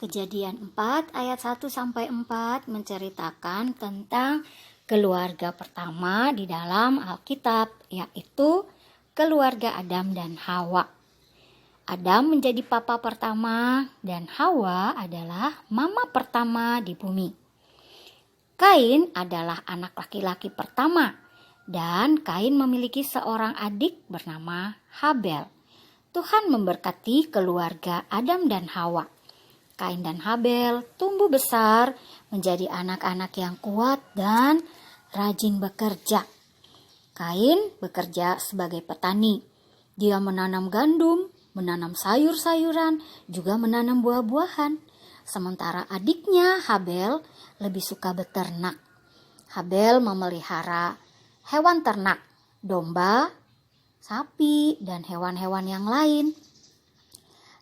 Kejadian 4 ayat 1-4 menceritakan tentang keluarga pertama di dalam Alkitab, yaitu keluarga Adam dan Hawa. Adam menjadi papa pertama dan Hawa adalah mama pertama di bumi. Kain adalah anak laki-laki pertama dan Kain memiliki seorang adik bernama Habel. Tuhan memberkati keluarga Adam dan Hawa. Kain dan Habel tumbuh besar menjadi anak-anak yang kuat dan rajin bekerja. Kain bekerja sebagai petani. Dia menanam gandum, menanam sayur-sayuran, juga menanam buah-buahan. Sementara adiknya Habel lebih suka beternak. Habel memelihara hewan ternak, domba, sapi, dan hewan-hewan yang lain.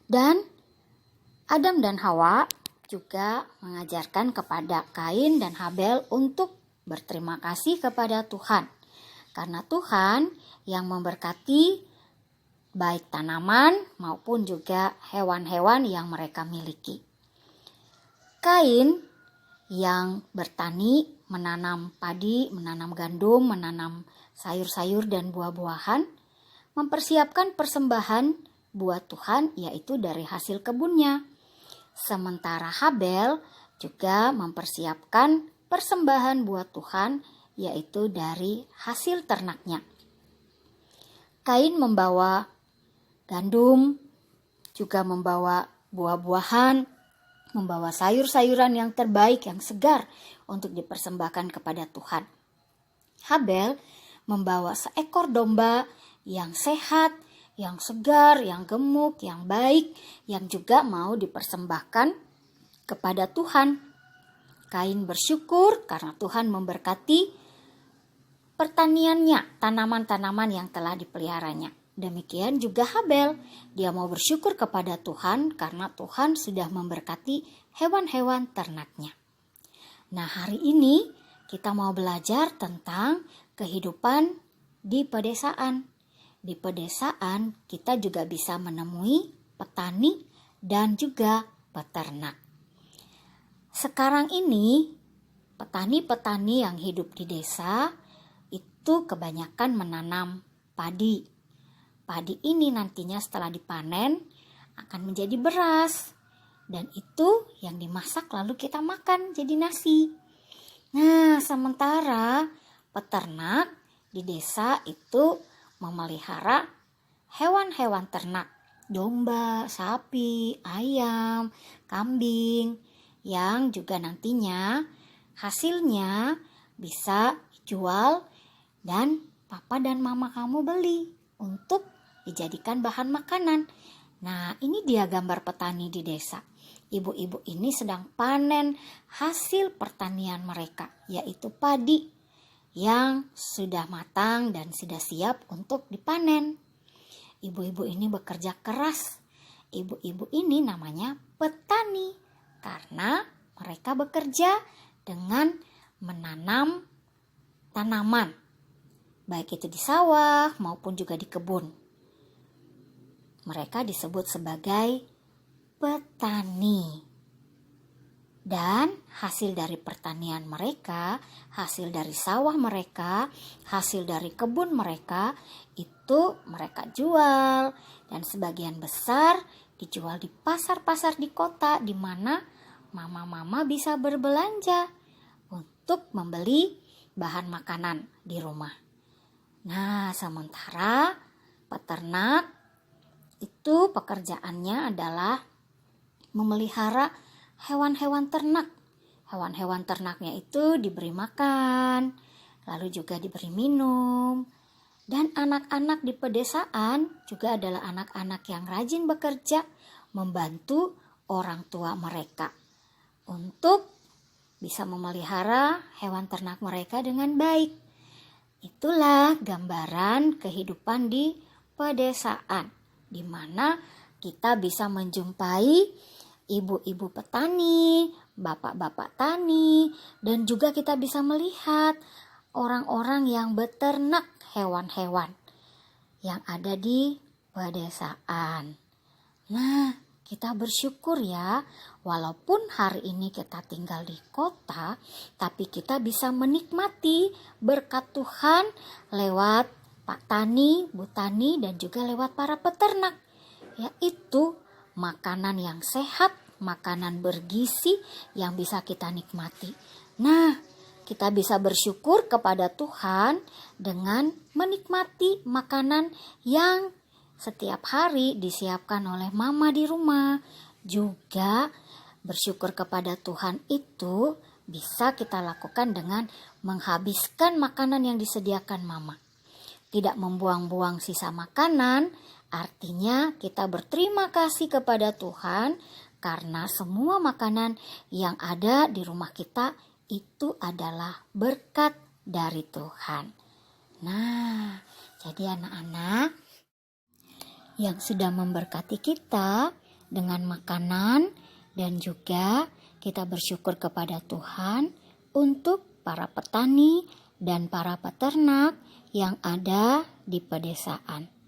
Dan Adam dan Hawa juga mengajarkan kepada Kain dan Habel untuk berterima kasih kepada Tuhan. Karena Tuhan yang memberkati baik tanaman maupun juga hewan-hewan yang mereka miliki. Kain yang bertani, menanam padi, menanam gandum, menanam sayur-sayur dan buah-buahan, mempersiapkan persembahan buat Tuhan yaitu dari hasil kebunnya. Sementara Habel juga mempersiapkan persembahan buat Tuhan yaitu dari hasil ternaknya. Kain membawa gandum, juga membawa buah-buahan, membawa sayur-sayuran yang terbaik, yang segar untuk dipersembahkan kepada Tuhan. Habel membawa seekor domba yang sehat, yang segar, yang gemuk, yang baik, yang juga mau dipersembahkan kepada Tuhan. Kain bersyukur karena Tuhan memberkati pertaniannya, tanaman-tanaman yang telah dipeliharanya. Demikian juga Habel, dia mau bersyukur kepada Tuhan karena Tuhan sudah memberkati hewan-hewan ternaknya. Nah, hari ini kita mau belajar tentang kehidupan di pedesaan. Di pedesaan kita juga bisa menemui petani dan juga peternak. Sekarang ini petani-petani yang hidup di desa itu kebanyakan menanam padi. Padi ini nantinya setelah dipanen akan menjadi beras. Dan itu yang dimasak lalu kita makan jadi nasi. Nah, sementara peternak di desa itu memelihara hewan-hewan ternak, domba, sapi, ayam, kambing, yang juga nantinya hasilnya bisa dijual dan papa dan mama kamu beli untuk dijadikan bahan makanan. Nah, ini dia gambar petani di desa. Ibu-ibu ini sedang panen hasil pertanian mereka, yaitu padi yang sudah matang dan sudah siap untuk dipanen. Ibu-ibu ini bekerja keras. Ibu-ibu ini namanya petani karena mereka bekerja dengan menanam tanaman, baik itu di sawah maupun juga di kebun. Mereka disebut sebagai petani. Dan hasil dari pertanian mereka, hasil dari sawah mereka, hasil dari kebun mereka, itu mereka jual. Dan sebagian besar dijual di pasar-pasar di kota, di mana mama-mama bisa berbelanja untuk membeli bahan makanan di rumah. Nah, sementara peternak itu pekerjaannya adalah memelihara hewan-hewan ternak. Hewan-hewan ternaknya itu diberi makan, lalu juga diberi minum. Dan anak-anak di pedesaan juga adalah anak-anak yang rajin bekerja, membantu orang tua mereka untuk bisa memelihara hewan ternak mereka dengan baik. Itulah gambaran kehidupan di pedesaan, di mana kita bisa menjumpai ibu-ibu petani, bapak-bapak tani, dan juga kita bisa melihat orang-orang yang beternak hewan-hewan yang ada di pedesaan. Nah, kita bersyukur ya, walaupun hari ini kita tinggal di kota, tapi kita bisa menikmati berkat Tuhan lewat Pak Tani, Bu Tani, dan juga lewat para peternak, yaitu makanan yang sehat, makanan bergizi yang bisa kita nikmati. Nah, kita bisa bersyukur kepada Tuhan dengan menikmati makanan yang setiap hari disiapkan oleh mama di rumah. Juga bersyukur kepada Tuhan itu bisa kita lakukan dengan menghabiskan makanan yang disediakan mama. Tidak membuang-buang sisa makanan, artinya kita berterima kasih kepada Tuhan karena semua makanan yang ada di rumah kita itu adalah berkat dari Tuhan. Nah, jadi anak-anak yang sudah memberkati kita dengan makanan, dan juga kita bersyukur kepada Tuhan untuk para petani dan para peternak yang ada di pedesaan.